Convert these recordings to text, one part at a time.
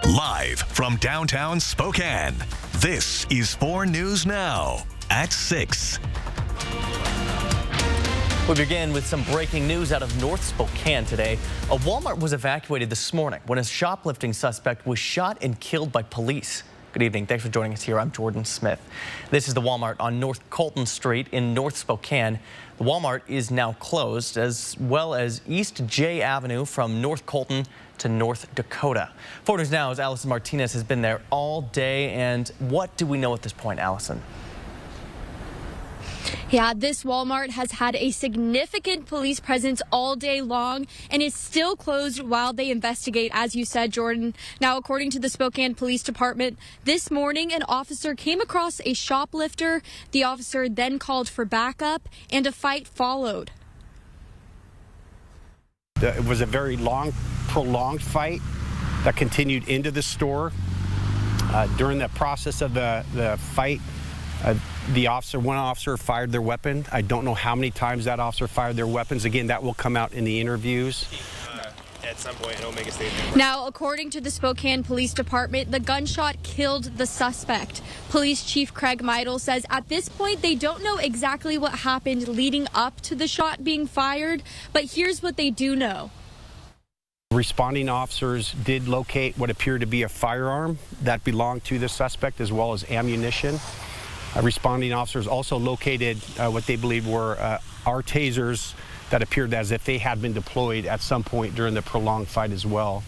Live from downtown Spokane, this is 4 News Now at 6. We begin with some breaking news out of North Spokane today. A Walmart was evacuated this morning when a shoplifting suspect was shot and killed by police. Good evening. Thanks for joining us here. I'm Jordan Smith. This is the Walmart on North Colton Street in North Spokane. The Walmart is now closed, as well as East J Avenue from North Colton to North Dakota. 4 News Now's Allison Martinez has been there all day. And what do we know at this point, Allison? Yeah, this Walmart has had a significant police presence all day long and is still closed while they investigate, as you said, Jordan. Now, according to the Spokane Police Department, this morning an officer came across a shoplifter. The officer then called for backup and a fight followed. It was a very long, prolonged fight that continued into the store. During the process of the fight, one officer fired their weapon. I don't know how many times that officer fired their weapons. Again, that will come out in the interviews. At some point, he'll make a statement. Now, according to the Spokane Police Department, the gunshot killed the suspect. Police Chief Craig Meidel says at this point they don't know exactly what happened leading up to the shot being fired, but here's what they do know. Responding officers did locate what appeared to be a firearm that belonged to the suspect, as well as ammunition. Responding officers also located what they believed were our tasers that appeared as if they had been deployed at some point during the prolonged fight as well.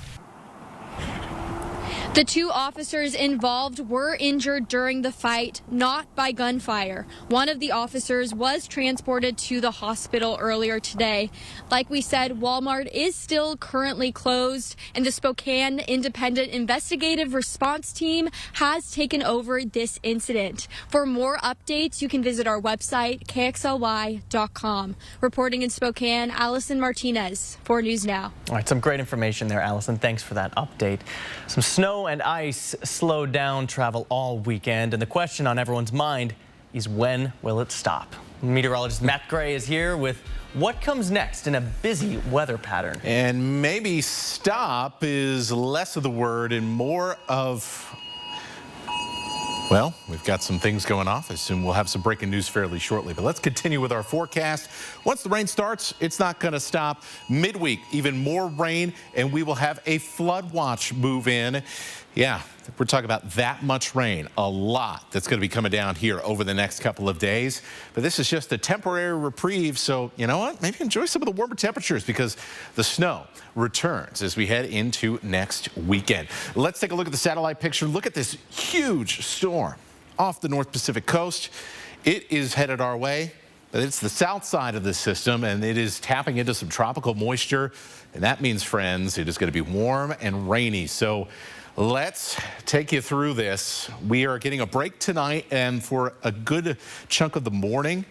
The 2 officers involved were injured during the fight, not by gunfire. One of the officers was transported to the hospital earlier today. Like we said, Walmart is still currently closed, and the Spokane Independent Investigative Response Team has taken over this incident. For more updates, you can visit our website, kxly.com. Reporting in Spokane, Allison Martinez, 4 News Now. All right, some great information there, Allison. Thanks for that update. Some snow and ice slowed down travel all weekend, and the question on everyone's mind is, when will it stop? Meteorologist Matt Gray is here with what comes next in a busy weather pattern. And maybe stop is less of the word and more of, well, we've got some things going off. I assume we'll have some breaking news fairly shortly. But let's continue with our forecast. Once the rain starts, it's not going to stop. Midweek, even more rain, and we will have a flood watch move in. Yeah, we're talking about that much rain, a lot that's going to be coming down here over the next couple of days. But this is just a temporary reprieve, so you know what? Maybe enjoy some of the warmer temperatures because the snow returns as we head into next weekend. Let's take a look at the satellite picture. Look at this huge storm off the North Pacific coast. It is headed our way, but it's the south side of the system, and it is tapping into some tropical moisture. And that means, friends, it is going to be warm and rainy. So let's take you through this. We are getting a break tonight and for a good chunk of the morning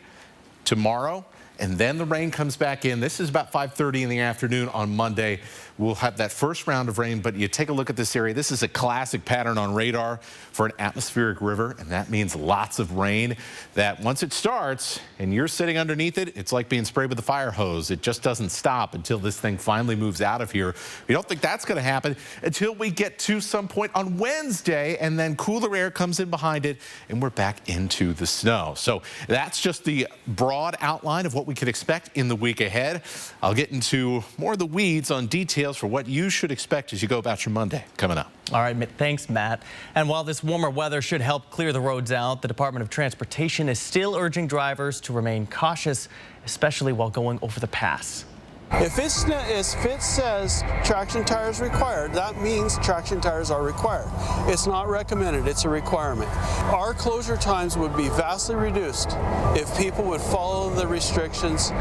tomorrow. And then the rain comes back in. This is about 5:30 in the afternoon on Monday. We'll have that first round of rain, but you take a look at this area. This is a classic pattern on radar for an atmospheric river, and that means lots of rain that once it starts and you're sitting underneath it, it's like being sprayed with a fire hose. It just doesn't stop until this thing finally moves out of here. We don't think that's going to happen until we get to some point on Wednesday, and then cooler air comes in behind it, and we're back into the snow. So that's just the broad outline of what we could expect in the week ahead. I'll get into more of the weeds on details for what you should expect as you go about your Monday coming up. All right, thanks, Matt. And while this warmer weather should help clear the roads out, the Department of Transportation is still urging drivers to remain cautious, especially while going over the pass. If it says traction tires required, that means traction tires are required. It's not recommended, it's a requirement. Our closure times would be vastly reduced if people would follow the restrictions.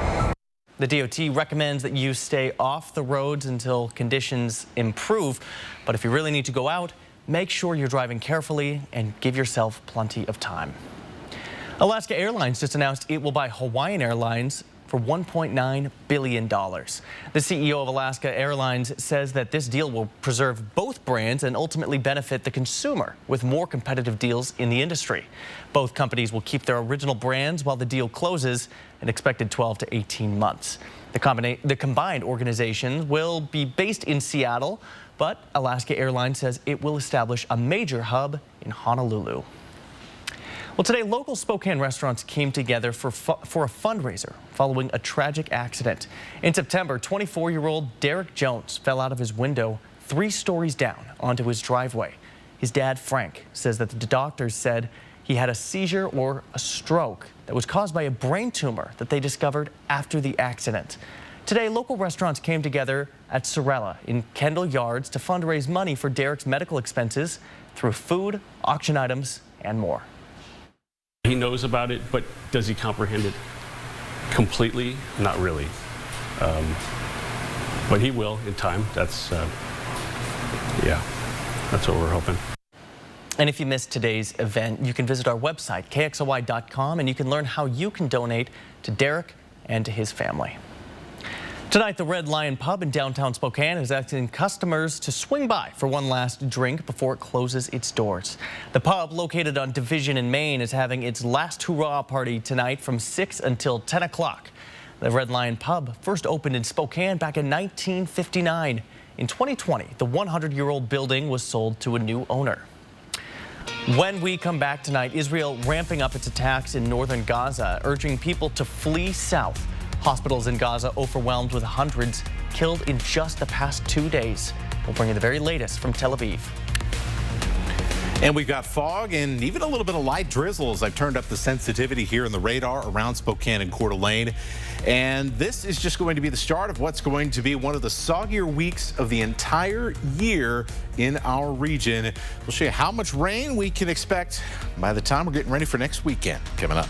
The DOT recommends that you stay off the roads until conditions improve. But if you really need to go out, make sure you're driving carefully and give yourself plenty of time. Alaska Airlines just announced it will buy Hawaiian Airlines for $1.9 billion. The CEO of Alaska Airlines says that this deal will preserve both brands and ultimately benefit the consumer with more competitive deals in the industry. Both companies will keep their original brands while the deal closes in expected 12 to 18 months. The combined organization will be based in Seattle, but Alaska Airline says it will establish a major hub in Honolulu. Well, today, local Spokane restaurants came together for a fundraiser following a tragic accident. In September, 24-year-old Derek Jones fell out of his window 3 stories down onto his driveway. His dad, Frank, says that the doctors said he had a seizure or a stroke that was caused by a brain tumor that they discovered after the accident. Today, local restaurants came together at Sorella in Kendall Yards to fundraise money for Derek's medical expenses through food, auction items, and more. He knows about it, but does he comprehend it completely? Not really. But he will in time. That's what we're hoping. And if you missed today's event, you can visit our website, kxly.com, and you can learn how you can donate to Derek and to his family. Tonight, the Red Lion Pub in downtown Spokane is asking customers to swing by for one last drink before it closes its doors. The pub, located on Division in Maine, is having its last hurrah party tonight from 6 until 10 o'clock. The Red Lion Pub first opened in Spokane back in 1959. In 2020, the 100-year-old building was sold to a new owner. When we come back tonight, Israel ramping up its attacks in northern Gaza, urging people to flee south. Hospitals in Gaza overwhelmed with hundreds killed in just the past 2 days. We'll bring you the very latest from Tel Aviv. And we've got fog and even a little bit of light drizzles. I've turned up the sensitivity here in the radar around Spokane and Coeur d'Alene. And this is just going to be the start of what's going to be one of the soggier weeks of the entire year in our region. We'll show you how much rain we can expect by the time we're getting ready for next weekend. Coming up.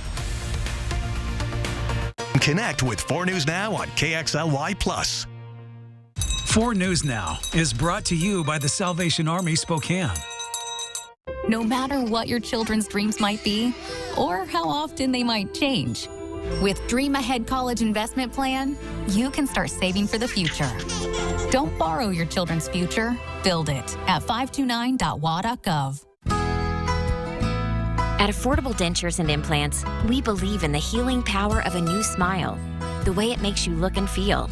Connect with 4 News Now on KXLY+. 4 News Now is brought to you by the Salvation Army Spokane. No matter what your children's dreams might be or how often they might change, with Dream Ahead College Investment Plan, you can start saving for the future. Don't borrow your children's future. Build it at 529.wa.gov. At Affordable Dentures and Implants, we believe in the healing power of a new smile, the way it makes you look and feel,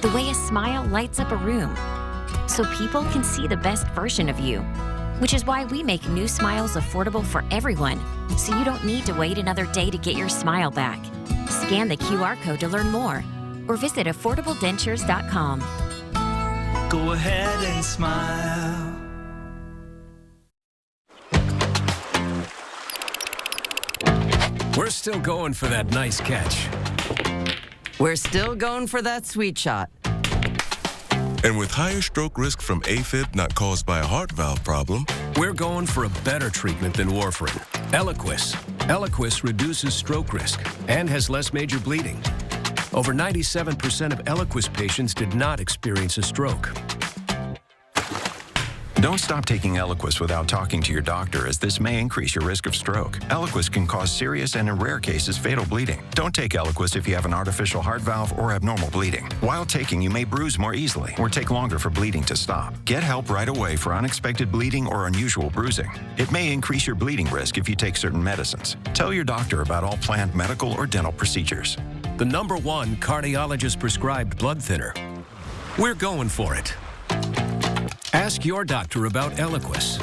the way a smile lights up a room, so people can see the best version of you, which is why we make new smiles affordable for everyone, so you don't need to wait another day to get your smile back. Scan the QR code to learn more, or visit affordabledentures.com. Go ahead and smile. We're still going for that nice catch. We're still going for that sweet shot. And with higher stroke risk from AFib not caused by a heart valve problem, we're going for a better treatment than warfarin. Eliquis. Eliquis reduces stroke risk and has less major bleeding. Over 97% of Eliquis patients did not experience a stroke. Don't stop taking Eliquis without talking to your doctor, as this may increase your risk of stroke. Eliquis can cause serious and, in rare cases, fatal bleeding. Don't take Eliquis if you have an artificial heart valve or abnormal bleeding. While taking, you may bruise more easily or take longer for bleeding to stop. Get help right away for unexpected bleeding or unusual bruising. It may increase your bleeding risk if you take certain medicines. Tell your doctor about all planned medical or dental procedures. The #1 cardiologist-prescribed blood thinner. We're going for it. Ask your doctor about Eliquis.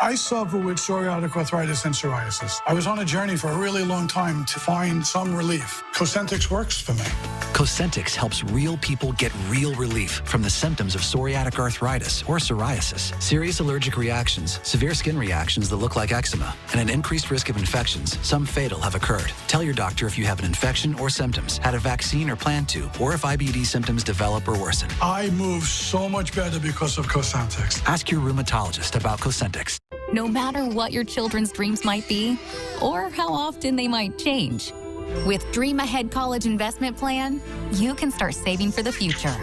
I suffer with psoriatic arthritis and psoriasis. I was on a journey for a really long time to find some relief. Cosentyx works for me. Cosentyx helps real people get real relief from the symptoms of psoriatic arthritis or psoriasis, serious allergic reactions, severe skin reactions that look like eczema, and an increased risk of infections, some fatal, have occurred. Tell your doctor if you have an infection or symptoms, had a vaccine or plan to, or if IBD symptoms develop or worsen. I move so much better because of Cosentyx. Ask your rheumatologist about Cosentyx. No matter what your children's dreams might be or how often they might change, with Dream Ahead College Investment Plan, you can start saving for the future.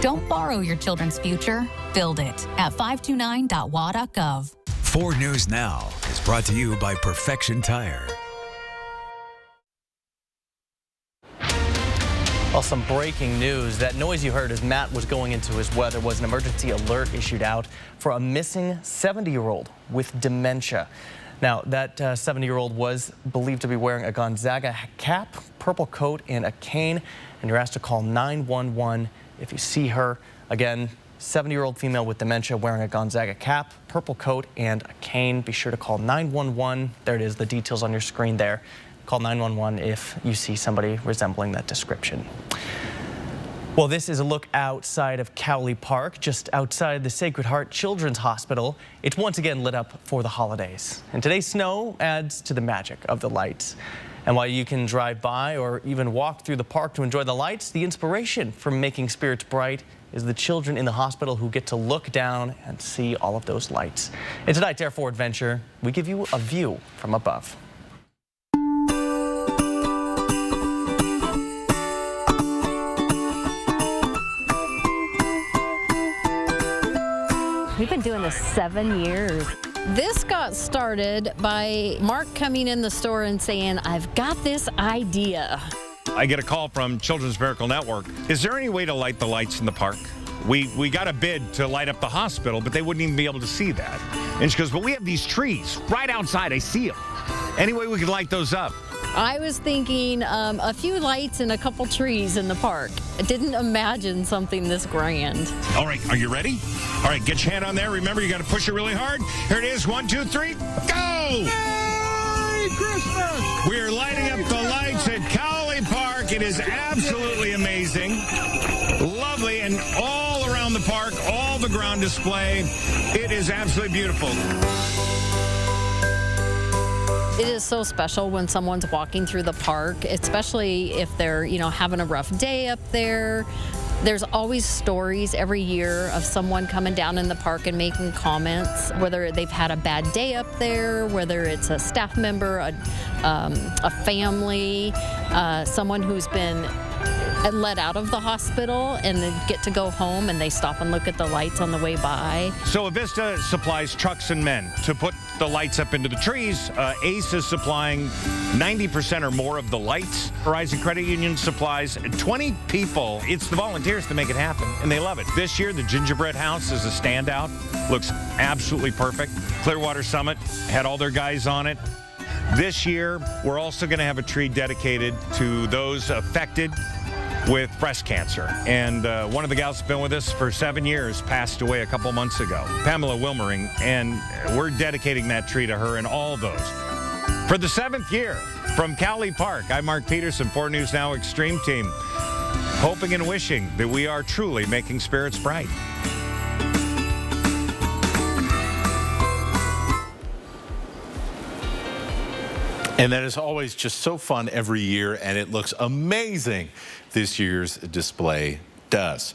Don't borrow your children's future. Build it at 529.wa.gov. 4 News Now is brought to you by Perfection Tire. Well, some breaking news. That noise you heard as Matt was going into his weather was an emergency alert issued out for a missing 70-year-old with dementia. Now, that 70-year-old was believed to be wearing a Gonzaga cap, purple coat, and a cane. And you're asked to call 911 if you see her. Again, 70-year-old female with dementia wearing a Gonzaga cap, purple coat, and a cane. Be sure to call 911. There it is, the details on your screen there. Call 911 if you see somebody resembling that description. Well, this is a look outside of Cowley Park, just outside the Sacred Heart Children's Hospital. It's once again lit up for the holidays. And today's snow adds to the magic of the lights. And while you can drive by or even walk through the park to enjoy the lights, the inspiration for making spirits bright is the children in the hospital who get to look down and see all of those lights. In tonight's Air 4 Adventure, we give you a view from above. We've been doing this 7 years. This got started by Mark coming in the store and saying, I've got this idea. I get a call from Children's Miracle Network. Is there any way to light the lights in the park? We got a bid to light up the hospital, but they wouldn't even be able to see that. And she goes, but we have these trees right outside. I see them. Any way we can light those up? I was thinking a few lights and a couple trees in the park. I didn't imagine something this grand. All right, are you ready? All right, get your hand on there. Remember, you got to push it really hard. Here it is. 1, 2, 3, go! Merry Christmas! We are lighting up the lights at Cowley Park. It is absolutely amazing. Lovely, and all around the park, all the ground display. It is absolutely beautiful. It is so special when someone's walking through the park, especially if they're, having a rough day up there. There's always stories every year of someone coming down in the park and making comments, whether they've had a bad day up there, whether it's a staff member, a family, someone who's been let out of the hospital and then get to go home and they stop and look at the lights on the way by. So Avista supplies trucks and men to put the lights up into the trees. ACE is supplying 90% or more of the lights. Horizon Credit Union supplies 20 people. It's the volunteers to make it happen, and they love it. This year, the gingerbread house is a standout. Looks absolutely perfect. Clearwater Summit had all their guys on it. This year, we're also going to have a tree dedicated to those affected with breast cancer. And one of the gals that's been with us for 7 years passed away a couple months ago, Pamela Wilmering, and we're dedicating that tree to her and all those. For the 7th year, from Cowley Park, I'm Mark Peterson, 4 News Now Extreme Team, hoping and wishing that we are truly making spirits bright. And that is always just so fun every year, and it looks amazing. This year's display does.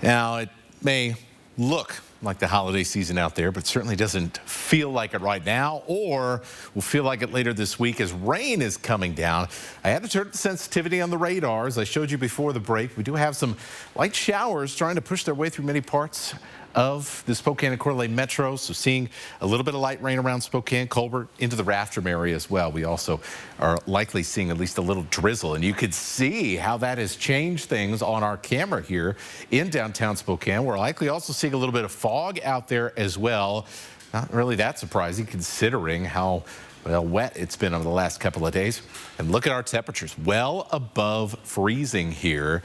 Now, it may look like the holiday season out there, but it certainly doesn't feel like it right now, or will feel like it later this week as rain is coming down. I had to turn up the sensitivity on the radar. As I showed you before the break, we do have some light showers trying to push their way through many parts of the Spokane and Coeur d'Alene metro, so seeing a little bit of light rain around Spokane, Colbert, into the Rathdrum area as well. We also are likely seeing at least a little drizzle, and you could see how that has changed things on our camera here in downtown Spokane. We're likely also seeing a little bit of fog out there as well. Not really that surprising considering how wet it's been over the last couple of days. And look at our temperatures, well above freezing here.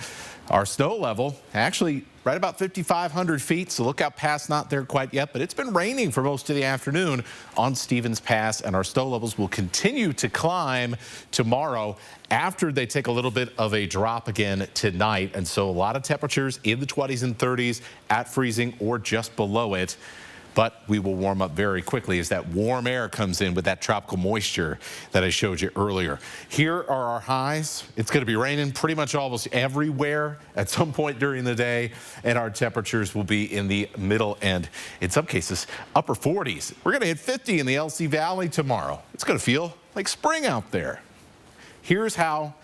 Our snow level actually right about 5,500 feet, so look out past, not there quite yet, but it's been raining for most of the afternoon on Stevens Pass, and our snow levels will continue to climb tomorrow after they take a little bit of a drop again tonight. And so a lot of temperatures in the 20s and 30s at freezing or just below it. But we will warm up very quickly as that warm air comes in with that tropical moisture that I showed you earlier. Here are our highs. It's going to be raining pretty much almost everywhere at some point during the day, and our temperatures will be in the middle and, in some cases, upper 40s. We're going to hit 50 in the LC Valley tomorrow. It's going to feel like spring out there. Here's how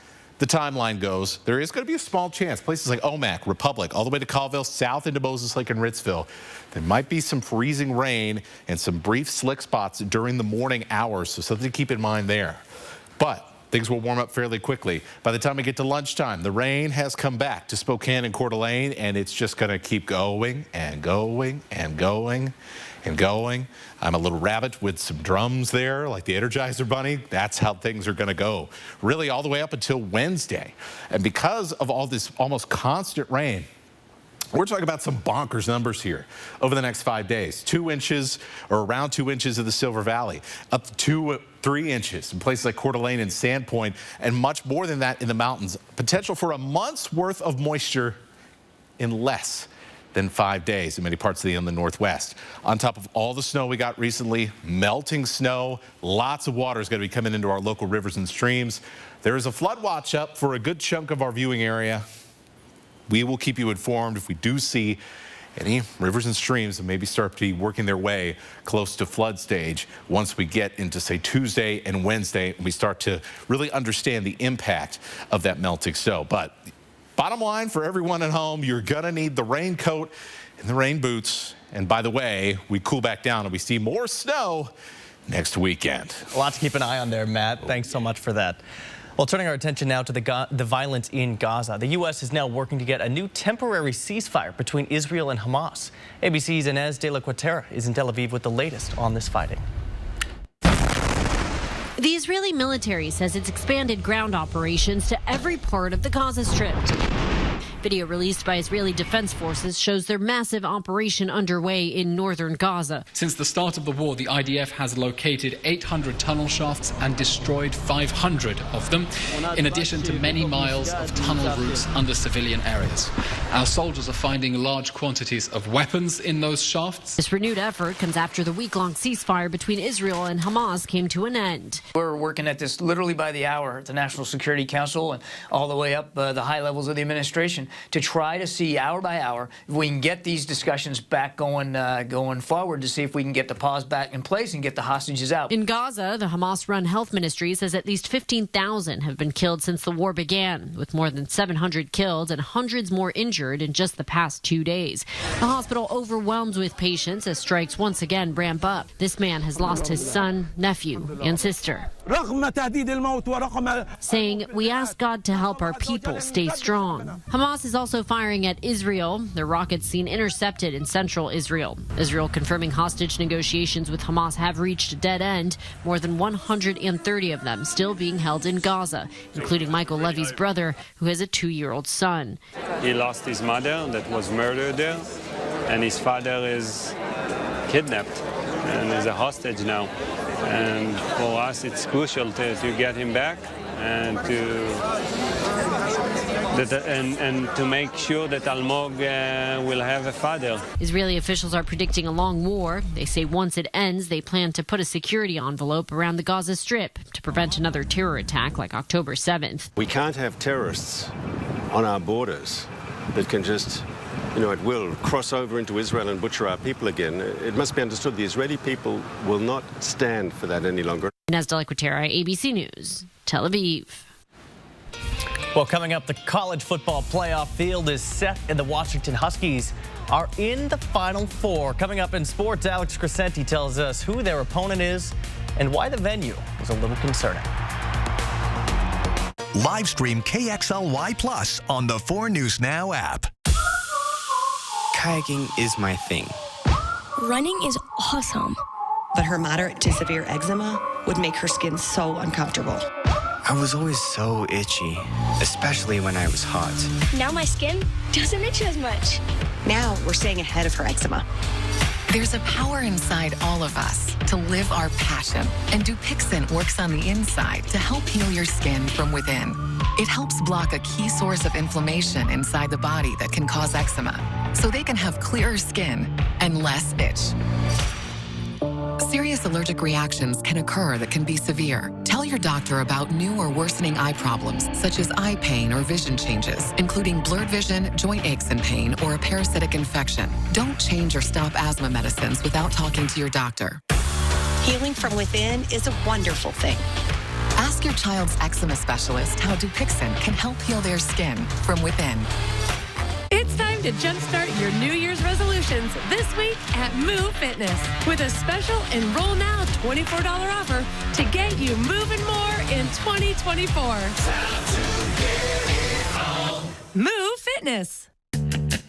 the timeline goes. There is going to be a small chance. Places like Omak, Republic, all the way to Colville, south into Moses Lake and Ritzville. There might be some freezing rain and some brief slick spots during the morning hours, so something to keep in mind there. But things will warm up fairly quickly. By the time we get to lunchtime, the rain has come back to Spokane and Coeur d'Alene, and it's just going to keep going and going and going and going. I'm a little rabbit with some drums there, like the Energizer Bunny. That's how things are going to go, really all the way up until Wednesday. And because of all this almost constant rain, We're talking about some bonkers numbers here over the next 5 days. 2 inches or around 2 inches in the Silver Valley, up to 3 inches in places like Coeur d'Alene and Sandpoint, and much more than that in the mountains. Potential for a month's worth of moisture in less than 5 days in many parts of the inland Northwest. On top of all the snow we got recently, melting snow, lots of water is going to be coming into our local rivers and streams. There is a flood watch up for a good chunk of our viewing area. We will keep you informed if we do see any rivers and streams that maybe start to be working their way close to flood stage once we get into, say, Tuesday and Wednesday, and we start to really understand the impact of that melting snow. But bottom line for everyone at home, you're going to need the raincoat and the rain boots. And by the way, we cool back down and we see more snow next weekend. A lot to keep an eye on there, Matt. Thanks so much for that. Well, turning our attention now to the violence in Gaza. The U.S. is now working to get a new temporary ceasefire between Israel and Hamas. ABC's Inez de la Cuatera is in Tel Aviv with the latest on this fighting. The Israeli military says it's expanded ground operations to every part of the Gaza Strip. Video released by Israeli Defense Forces shows their massive operation underway in northern Gaza. Since the start of the war, the IDF has located 800 tunnel shafts and destroyed 500 of them, in addition to many miles of tunnel routes under civilian areas. Our soldiers are finding large quantities of weapons in those shafts. This renewed effort comes after the week-long ceasefire between Israel and Hamas came to an end. We're working at this literally by the hour at the National Security Council and all the way up the high levels of the administration to try to see hour by hour if we can get these discussions back going forward, to see if we can get the pause back in place and get the hostages out. In Gaza, the Hamas-run health ministry says at least 15,000 have been killed since the war began, with more than 700 killed and hundreds more injured in just the past 2 days. The hospital overwhelmed with patients as strikes once again ramp up. This man has lost his son, nephew, and sister, saying, "We ask God to help our people stay strong." Hamas is also firing at Israel. Their rockets seen intercepted in central Israel. Israel confirming hostage negotiations with Hamas have reached a dead end, more than 130 of them still being held in Gaza, including Michael Levy's brother, who has a 2-year-old son. He lost his mother that was murdered there, and his father is kidnapped and is a hostage now. And for us, it's crucial to get him back and to make sure that Almog will have a father. Israeli officials are predicting a long war. They say once it ends, they plan to put a security envelope around the Gaza Strip to prevent another terror attack like October 7th. We can't have terrorists on our borders that can just, at will cross over into Israel and butcher our people again. It must be understood the Israeli people will not stand for that any longer. Inez de la Cuatera, ABC News, Tel Aviv. Well, coming up, the college football playoff field is set and the Washington Huskies are in the Final Four. Coming up in sports, Alex Crescenti tells us who their opponent is and why the venue was a little concerning. Live stream KXLY Plus on the 4 News Now app. Kayaking is my thing. Running is awesome. But her moderate to severe eczema would make her skin so uncomfortable. I was always so itchy, especially when I was hot. Now my skin doesn't itch as much. Now we're staying ahead of her eczema. There's a power inside all of us to live our passion, and Dupixent works on the inside to help heal your skin from within. It helps block a key source of inflammation inside the body that can cause eczema, so they can have clearer skin and less itch. Serious allergic reactions can occur that can be severe. Tell your doctor about new or worsening eye problems, such as eye pain or vision changes, including blurred vision, joint aches and pain, or a parasitic infection. Don't change or stop asthma medicines without talking to your doctor. Healing from within is a wonderful thing. Ask your child's eczema specialist how Dupixent can help heal their skin from within. It's time to jumpstart your New Year's resolutions this week at Move Fitness with a special Enroll Now $24 offer to get you moving more in 2024. Move Fitness.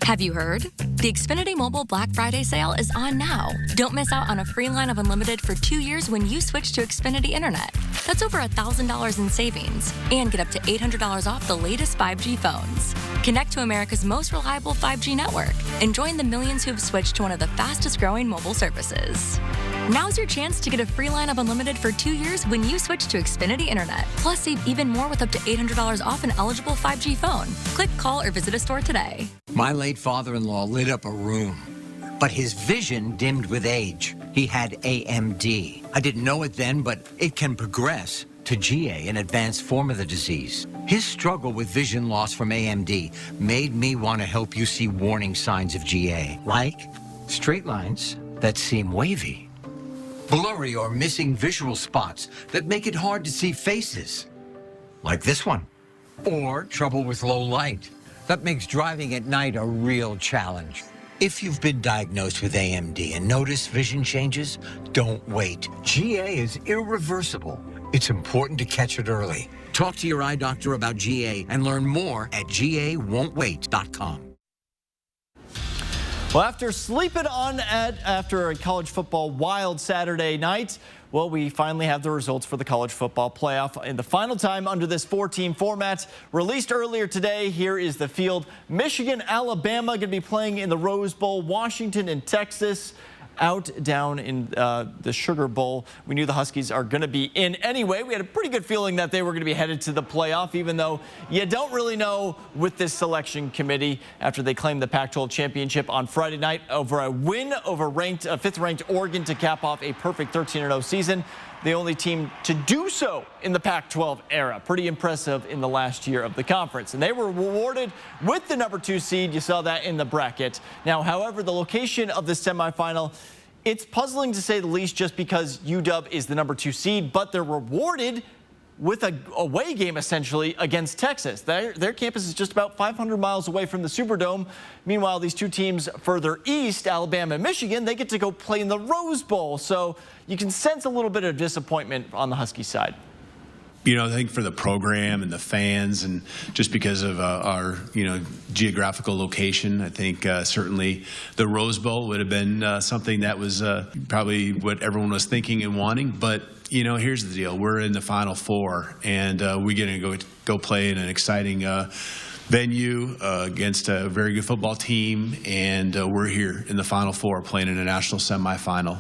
Have you heard? The Xfinity Mobile Black Friday sale is on now. Don't miss out on a free line of unlimited for 2 years when you switch to Xfinity Internet. That's over $1,000 in savings. And get up to $800 off the latest 5G phones. Connect to America's most reliable 5G network and join the millions who've switched to one of the fastest growing mobile services. Now's your chance to get a free line of unlimited for 2 years when you switch to Xfinity Internet. Plus, save even more with up to $800 off an eligible 5G phone. Click, call, or visit a store today. My late father-in-law lit up a room, but his vision dimmed with age. He had AMD. I didn't know it then, but it can progress to GA, an advanced form of the disease. His struggle with vision loss from AMD made me want to help you see warning signs of GA, like straight lines that seem wavy, blurry or missing visual spots that make it hard to see faces, like this one, or trouble with low light. That makes driving at night a real challenge. If you've been diagnosed with AMD and notice vision changes, don't wait. GA is irreversible. It's important to catch it early. Talk to your eye doctor about GA and learn more at GAWon'tWait.com. Well, after sleeping on after a college football wild Saturday night, well, we finally have the results for the college football playoff in the final time under this 4-team format. Released earlier today, here is the field. Michigan, Alabama going to be playing in the Rose Bowl. Washington and Texas out down in the Sugar Bowl. We knew the Huskies are going to be in anyway. We had a pretty good feeling that they were going to be headed to the playoff, even though you don't really know with this selection committee after they claimed the Pac-12 championship on Friday night over a win over fifth-ranked Oregon to cap off a perfect 13-0 season. The only team to do so in the Pac-12 era. Pretty impressive in the last year of the conference. And they were rewarded with the number 2 seed. You saw that in the bracket. Now, however, the location of the semifinal, it's puzzling to say the least just because UW is the number 2 seed, but they're rewarded with a away game essentially against Texas. Their campus is just about 500 miles away from the Superdome. Meanwhile, these two teams further east, Alabama and Michigan, they get to go play in the Rose Bowl. So you can sense a little bit of disappointment on the Husky side. You know, I think for the program and the fans, and just because of our, geographical location, I think certainly the Rose Bowl would have been something that was probably what everyone was thinking and wanting. But, here's the deal. We're in the Final Four, and we're going to go play in an exciting venue against a very good football team, and we're here in the Final Four playing in a national semifinal.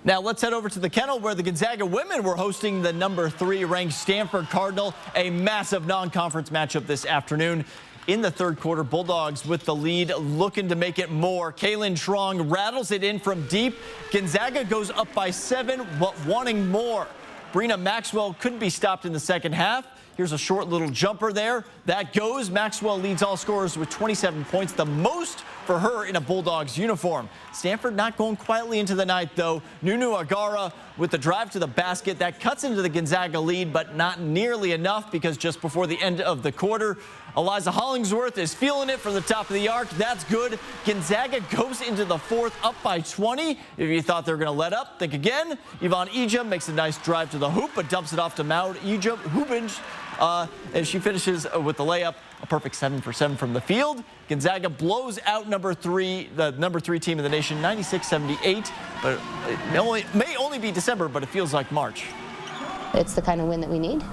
Now let's head over to the Kennel where the Gonzaga women were hosting the number 3 ranked Stanford Cardinal, a massive non-conference matchup this afternoon. In the third quarter, Bulldogs with the lead looking to make it more. Kaylin Strong rattles it in from deep. Gonzaga goes up by 7, but wanting more. Brina Maxwell couldn't be stopped in the second half. Here's a short little jumper there. That goes. Maxwell leads all scorers with 27 points, the most for her in a Bulldogs uniform. Stanford not going quietly into the night, though. Nunu Agara with the drive to the basket. That cuts into the Gonzaga lead, but not nearly enough because just before the end of the quarter, Eliza Hollingsworth is feeling it from the top of the arc. That's good. Gonzaga goes into the fourth up by 20. If you thought they were going to let up, think again. Yvonne Ejim makes a nice drive to the hoop, but dumps it off to Maud Ejim Hubinj. And she finishes with the layup, a perfect 7 for 7 from the field. Gonzaga blows out the number 3 team in the nation, 96-78. But it may only be December, but it feels like March. It's the kind of win that we need.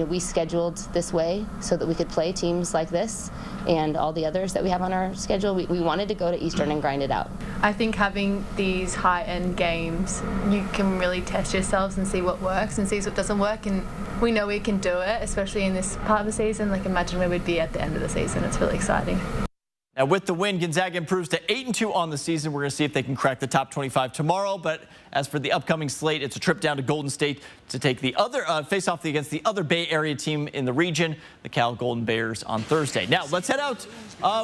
We scheduled this way so that we could play teams like this and all the others that we have on our schedule. We wanted to go to Eastern and grind it out. I think having these high-end games, you can really test yourselves and see what works and see what doesn't work. And we know we can do it, especially in this part of the season. Like, imagine where we'd be at the end of the season. It's really exciting. Now, with the win, Gonzaga improves to 8-2 on the season. We're going to see if they can crack the top 25 tomorrow. But as for the upcoming slate, it's a trip down to Golden State to take the other face off against the other Bay Area team in the region, the Cal Golden Bears, on Thursday. Now, let's head out.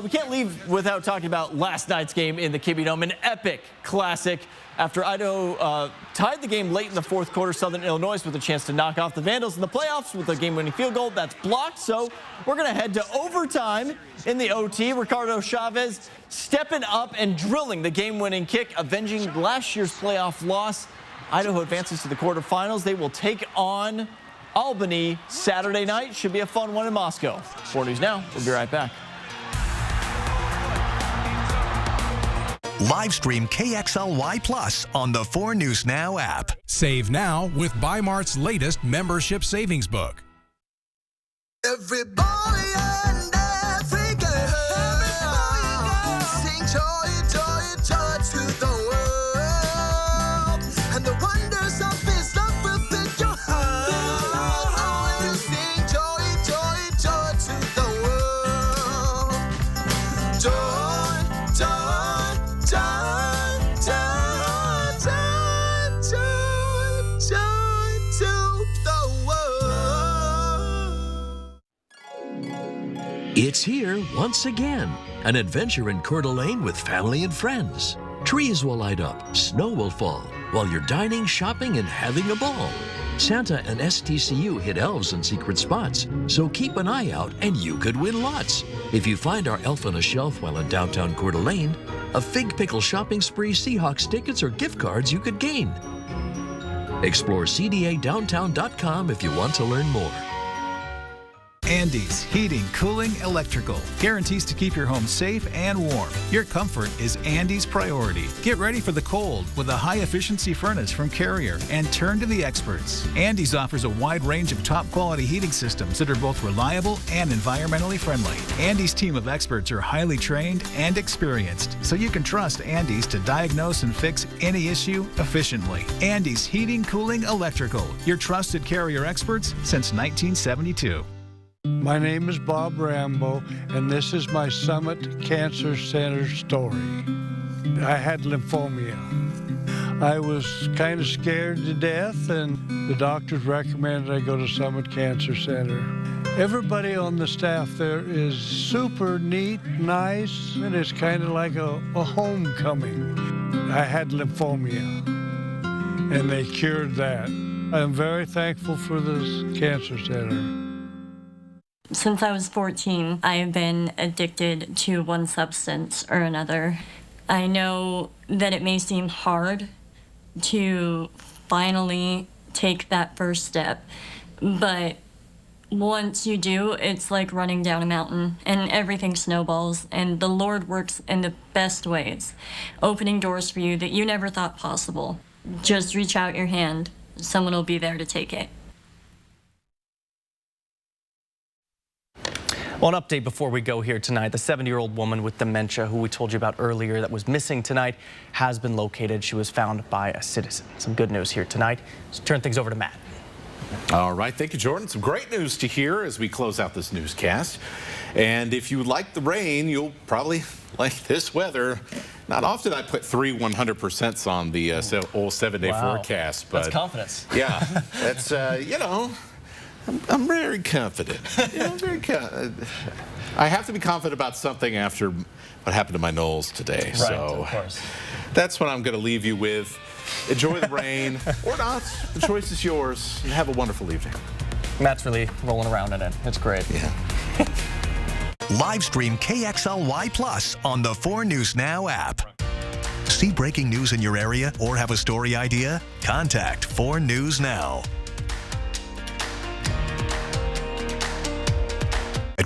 We can't leave without talking about last night's game in the Kibbie Dome, an epic classic. After Idaho tied the game late in the fourth quarter, Southern Illinois with a chance to knock off the Vandals in the playoffs with a game-winning field goal. That's blocked, so we're going to head to overtime in the OT. Ricardo Chavez stepping up and drilling the game-winning kick, avenging last year's playoff loss. Idaho advances to the quarterfinals. They will take on Albany Saturday night. Should be a fun one in Moscow. 4 News Now. We'll be right back. Live stream KXLY Plus on the 4 News Now app. Save now with Bi-Mart's latest membership savings book. Every boy and every girl It's here once again. An adventure in Coeur d'Alene with family and friends. Trees will light up, snow will fall, while you're dining, shopping, and having a ball. Santa and STCU hit elves in secret spots, so keep an eye out and you could win lots. If you find our elf on a shelf while in downtown Coeur d'Alene, a fig pickle shopping spree, Seahawks tickets, or gift cards you could gain. Explore cdadowntown.com if you want to learn more. Andes Heating, Cooling, Electrical guarantees to keep your home safe and warm. Your comfort is Andes' priority. Get ready for the cold with a high-efficiency furnace from Carrier and turn to the experts. Andes offers a wide range of top-quality heating systems that are both reliable and environmentally friendly. Andes' team of experts are highly trained and experienced, so you can trust Andes to diagnose and fix any issue efficiently. Andes Heating, Cooling, Electrical, your trusted Carrier experts since 1972. My name is Bob Rambo, and this is my Summit Cancer Center story. I had lymphoma. I was kind of scared to death, and the doctors recommended I go to Summit Cancer Center. Everybody on the staff there is super neat, nice, and it's kind of like a homecoming. I had lymphoma, and they cured that. I'm very thankful for this cancer center. Since I was 14, I have been addicted to one substance or another. I know that it may seem hard to finally take that first step, but once you do, it's like running down a mountain and everything snowballs, and the Lord works in the best ways, opening doors for you that you never thought possible. Just reach out your hand. Someone will be there to take it. Well, an update before we go here tonight. The 70-year-old woman with dementia who we told you about earlier that was missing tonight has been located. She was found by a citizen. Some good news here tonight. Let's turn things over to Matt. All right, thank you, Jordan. Some great news to hear as we close out this newscast. And if you like the rain, you'll probably like this weather. Not often I put 3 100% on the old 7-day forecast. But that's confidence. Yeah, that's, you know, I'm very confident. I have to be confident about something after what happened to my Knowles today. Right, so of course. That's what I'm going to leave you with. Enjoy the rain or not. The choice is yours. And have a wonderful evening. Matt's really rolling around in it. It's great. Yeah. Live stream KXLY Plus on the 4 News Now app. See breaking news in your area or have a story idea? Contact 4 News Now.